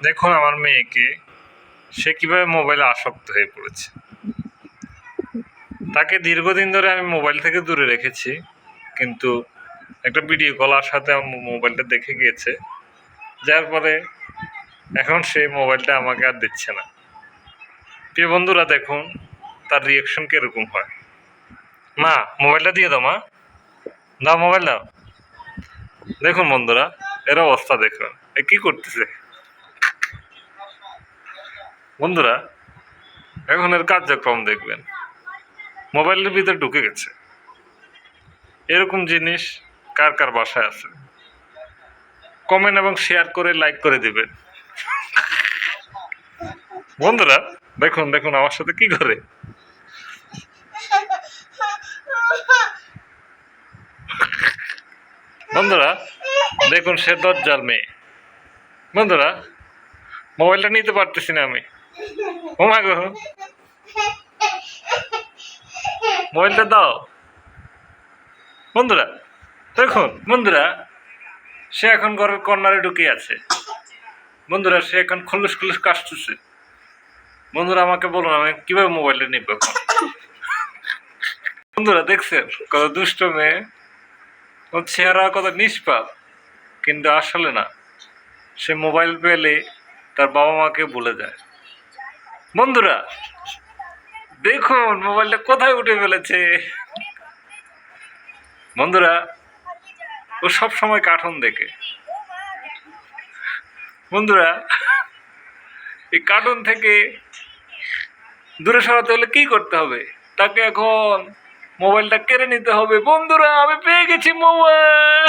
দেখুন আমার মেয়েকে, সে কিভাবে মোবাইলে আসক্ত হয়ে পড়েছে। তাকে দীর্ঘদিন ধরে আমি মোবাইল থেকে দূরে রেখেছি, কিন্তু একটা ভিডিও কল আসাতে মোবাইলটা দেখে গিয়েছে, যার পরে এখন সে মোবাইলটা আমাকে আর দিচ্ছে না। প্রিয় বন্ধুরা, দেখুন তার রিয়াকশন কিরকম হয়। মা, মোবাইলটা দিয়ে দাও, মা দাও, মোবাইল দাও। দেখুন বন্ধুরা, এর অবস্থা দেখুন, এ কি করতেছে। বন্ধুরা, এখন এর কার্যক্রম দেখবেন, মোবাইলের ভিতরে ঢুকে গেছে। এরকম জিনিস কার কার বাসায় আছে? কমেন্ট এবং শেয়ার করে লাইক করে দিবেন। বন্ধুরা, দেখুন দেখুন আমার সাথে কি করে। বন্ধুরা দেখুন, সে দজ্জাল মেয়ে। বন্ধুরা, মোবাইলটা নিতে পারতেছি না আমি। ও মা গো, মোবাইলটা দাও। বন্ধুরা দেখুন, বন্ধুরা সে এখন ঘরের কর্নারে ঢুকে আছে। বন্ধুরা, সে এখন খলুস খলুস কাশতেছে। বন্ধুরা, আমাকে বলুন আমি কিভাবে মোবাইলটা নিব এখন। বন্ধুরা দেখছেন কত দুষ্ট মেয়ে, ওর চেহারা কত নিষ্পাপ, কিন্তু আসলে না, সে মোবাইল পেলে তার বাবা মাকে ভুলে যায়। বন্ধুরা দেখুন মোবাইলটা কোথায় উঠে ফেলেছে। বন্ধুরা, ও সব সময় কার্টুন দেখে। বন্ধুরা, এই কার্টুন থেকে দূরে সরাতে হলে কি করতে হবে? তাকে এখন মোবাইলটা কেড়ে নিতে হবে। বন্ধুরা, আমি পেয়ে গেছি মোবাইল।